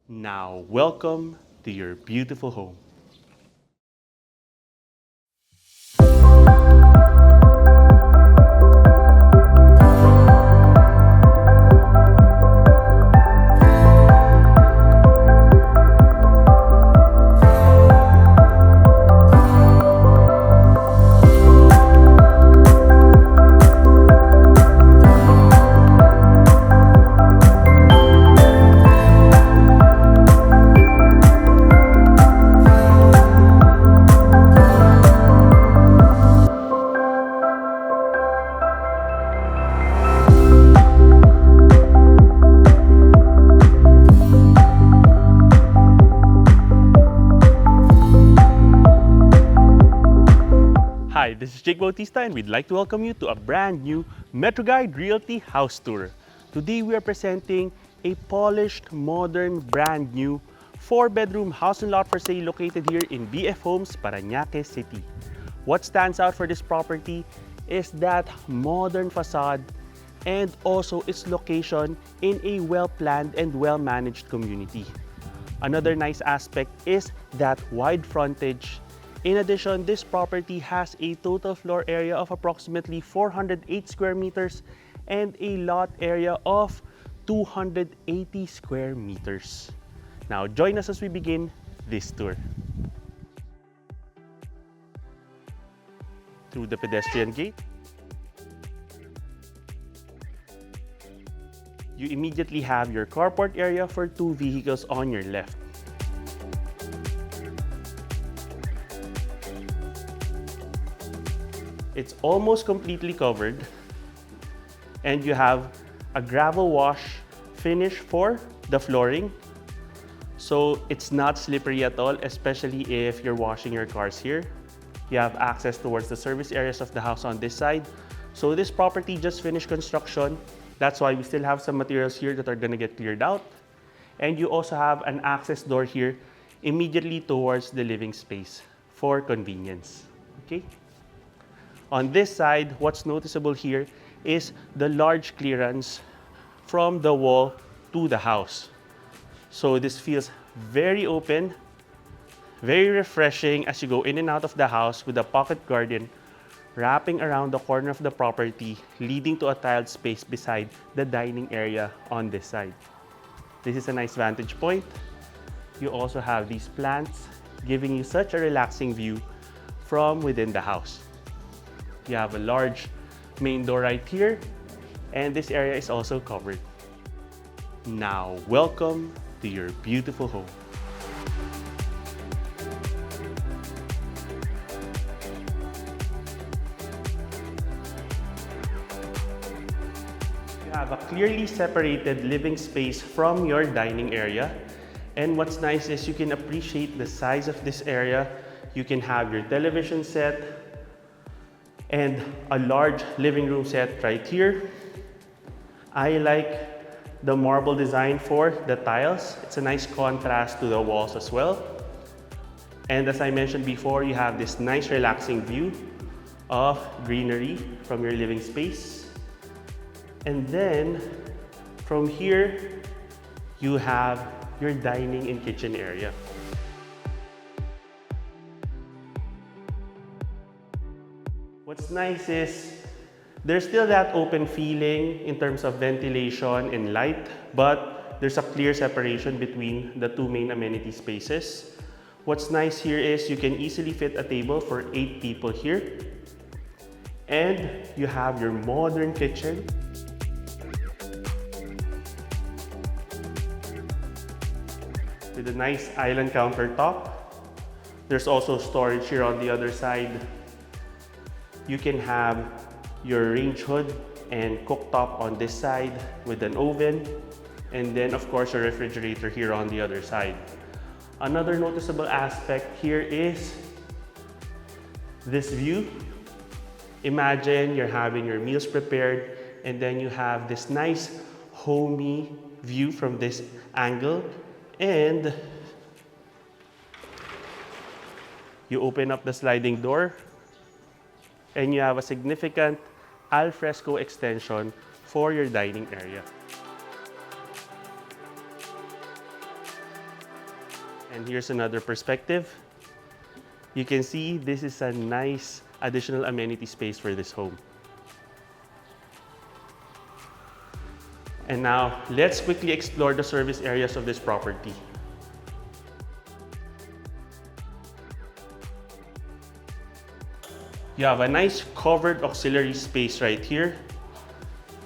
Now, welcome to your beautiful home. Hi, this is Jake Bautista and we'd like to welcome you to a brand new MetroGuide Realty house tour. Today we are presenting a polished, modern, brand new 4-bedroom house and lot for sale located here in BF Homes, Paranaque City. What stands out for this property is that modern facade and also its location in a well-planned and well-managed community. Another nice aspect is that wide frontage. In addition, this property has a total floor area of approximately 408 square meters and a lot area of 280 square meters. Now, join us as we begin this tour. Through the pedestrian gate, you immediately have your carport area for 2 vehicles on your left. It's almost completely covered and you have a gravel wash finish for the flooring. So it's not slippery at all, especially if you're washing your cars here. You have access towards the service areas of the house on this side. So this property just finished construction. That's why we still have some materials here that are gonna get cleared out. And you also have an access door here immediately towards the living space for convenience, okay? On this side, what's noticeable here is the large clearance from the wall to the house. So this feels very open, very refreshing as you go in and out of the house with a pocket garden wrapping around the corner of the property, leading to a tiled space beside the dining area on this side. This is a nice vantage point. You also have these plants giving you such a relaxing view from within the house. You have a large main door right here, and this area is also covered. Now, welcome to your beautiful home. You have a clearly separated living space from your dining area. And what's nice is you can appreciate the size of this area. You can have your television set, and a large living room set right here. I like the marble design for the tiles. It's a nice contrast to the walls as well. And as I mentioned before, you have this nice relaxing view of greenery from your living space. And then from here, you have your dining and kitchen area. What's nice is there's still that open feeling in terms of ventilation and light, but there's a clear separation between the two main amenity spaces. What's nice here is you can easily fit a table for 8 people here. And you have your modern kitchen. With a nice island countertop. There's also storage here on the other side. You can have your range hood and cooktop on this side with an oven, and then of course your refrigerator here on the other side. Another noticeable aspect here is this view. Imagine you're having your meals prepared and then you have this nice homey view from this angle, and you open up the sliding door and you have a significant al fresco extension for your dining area. And here's another perspective. You can see this is a nice additional amenity space for this home. And now, let's quickly explore the service areas of this property. You have a nice covered auxiliary space right here.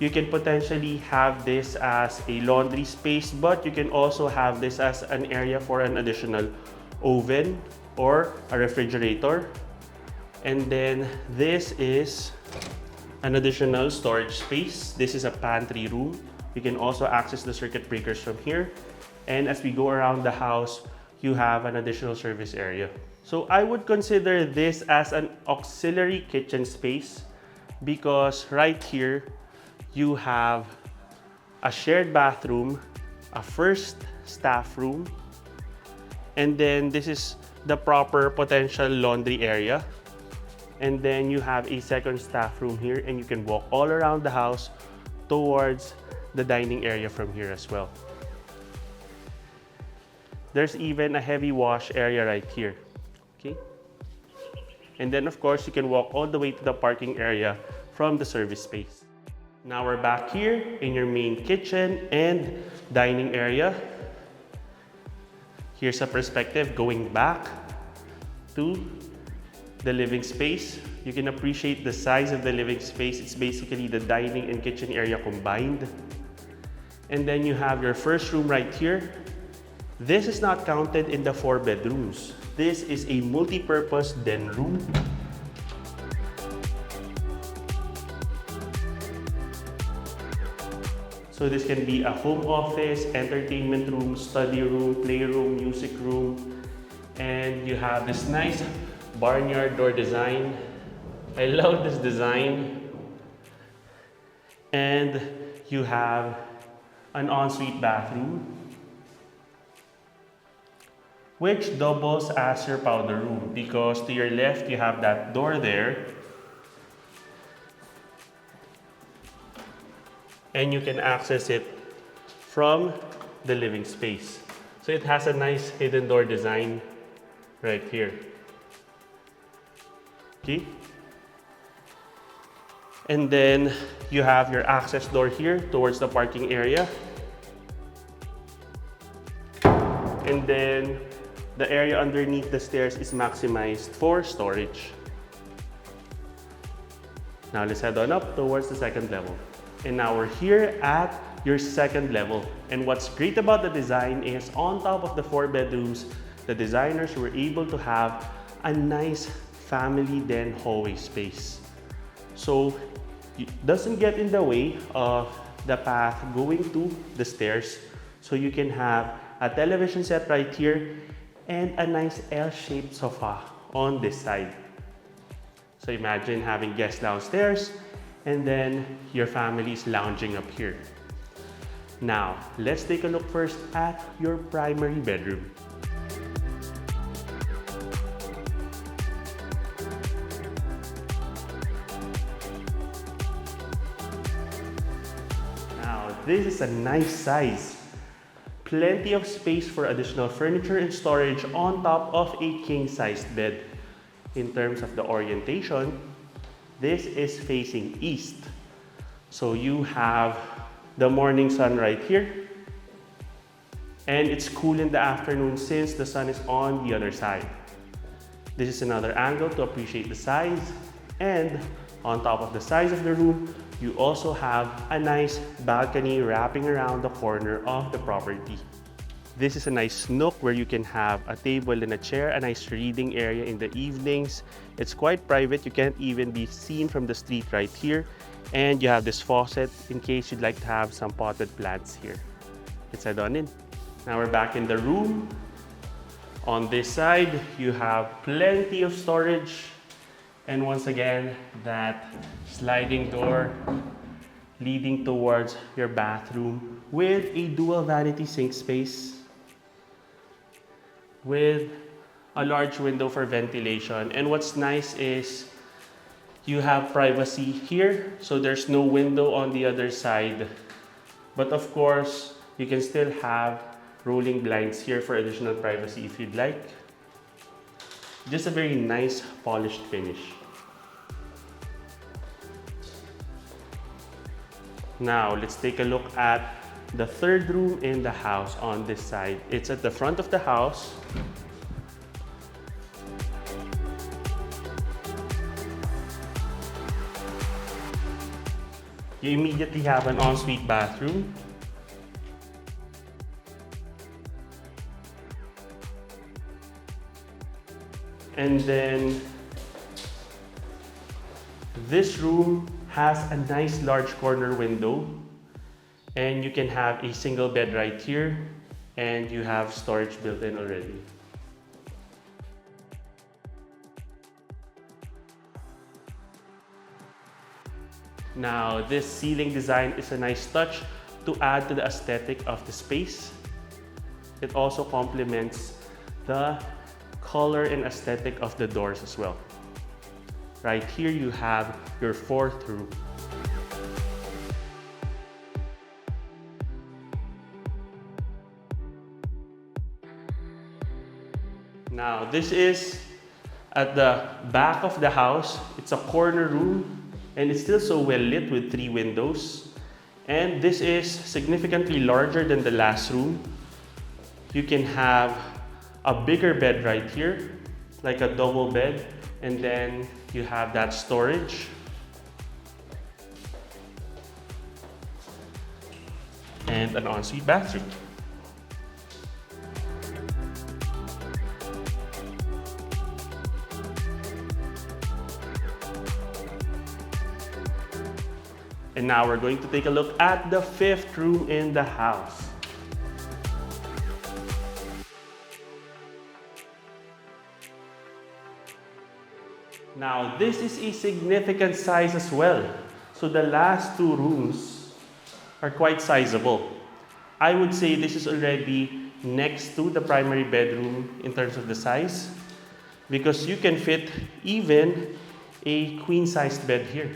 You can potentially have this as a laundry space, but you can also have this as an area for an additional oven or a refrigerator. And then this is an additional storage space. This is a pantry room. You can also access the circuit breakers from here. And as we go around the house, you have an additional service area. So I would consider this as an auxiliary kitchen space because right here, you have a shared bathroom, a first staff room, and then this is the proper potential laundry area. And then you have a second staff room here, and you can walk all around the house towards the dining area from here as well. There's even a heavy wash area right here. Okay? And then of course, you can walk all the way to the parking area from the service space. Now we're back here in your main kitchen and dining area. Here's a perspective going back to the living space. You can appreciate the size of the living space. It's basically the dining and kitchen area combined. And then you have your first room right here. This is not counted in the 4 bedrooms. This is a multi-purpose den room. So this can be a home office, entertainment room, study room, playroom, music room. And you have this nice barnyard door design. I love this design. And you have an ensuite bathroom, which doubles as your powder room because to your left you have that door there, and you can access it from the living space. So it has a nice hidden door design right here. Okay? And then you have your access door here towards the parking area. And then the area underneath the stairs is maximized for storage. Now let's head on up towards the second level. And now we're here at your second level. And what's great about the design is on top of the 4 bedrooms, the designers were able to have a nice family den hallway space. So it doesn't get in the way of the path going to the stairs. So you can have a television set right here and a nice L-shaped sofa on this side. So imagine having guests downstairs and then your family is lounging up here. Now, let's take a look first at your primary bedroom. Now, this is a nice size. Plenty of space for additional furniture and storage on top of a king-sized bed. In terms of the orientation, this is facing east. So you have the morning sun right here. And it's cool in the afternoon since the sun is on the other side. This is another angle to appreciate the size. And on top of the size of the room, you also have a nice balcony wrapping around the corner of the property. This is a nice nook where you can have a table and a chair, a nice reading area in the evenings. It's quite private, you can't even be seen from the street right here. And you have this faucet in case you'd like to have some potted plants here. Let's head on in. Now we're back in the room. On this side, you have plenty of storage. And once again, that sliding door leading towards your bathroom with a dual vanity sink space with a large window for ventilation. And what's nice is you have privacy here, so there's no window on the other side. But of course, you can still have rolling blinds here for additional privacy if you'd like. Just a very nice polished finish. Now, let's take a look at the third room in the house on this side. It's at the front of the house. You immediately have an ensuite bathroom. And then this room has a nice large corner window, and you can have a single bed right here, and you have storage built in already. Now, this ceiling design is a nice touch to add to the aesthetic of the space. It also complements the color and aesthetic of the doors as well. Right here, you have your fourth room. Now, this is at the back of the house. It's a corner room, and it's still so well lit with 3 windows. And this is significantly larger than the last room. You can have a bigger bed right here, like a double bed, and then you have that storage. And an ensuite bathroom. And now we're going to take a look at the fifth room in the house. Now, this is a significant size as well. So the last 2 rooms are quite sizable. I would say this is already next to the primary bedroom in terms of the size, because you can fit even a queen-sized bed here.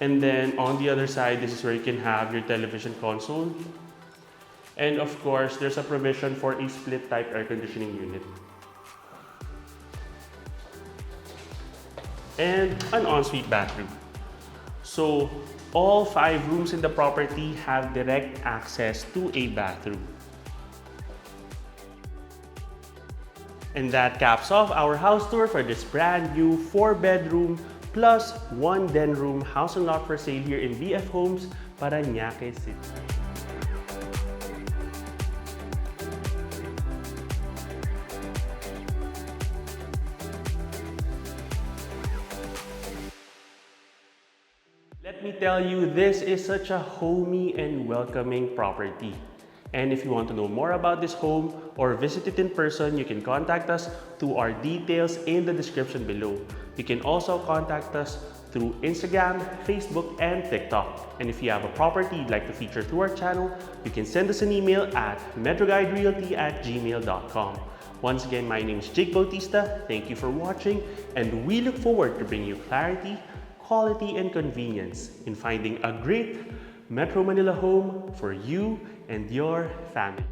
And then on the other side, this is where you can have your television console. And of course, there's a provision for a split type air conditioning unit. And an ensuite bathroom. So all 5 rooms in the property have direct access to a bathroom. And that caps off our house tour for this brand new 4-bedroom plus 1 den room house and lot for sale here in BF Homes, Paranaque City. Let me tell you, this is such a homey and welcoming property. And if you want to know more about this home or visit it in person, you can contact us through our details in the description below. You can also contact us through Instagram, Facebook, and TikTok. And if you have a property you'd like to feature through our channel, you can send us an email at metroguiderealty@gmail.com. Once again, my name is Jake Bautista. Thank you for watching, and we look forward to bringing you clarity, quality, and convenience in finding a great Metro Manila home for you and your family.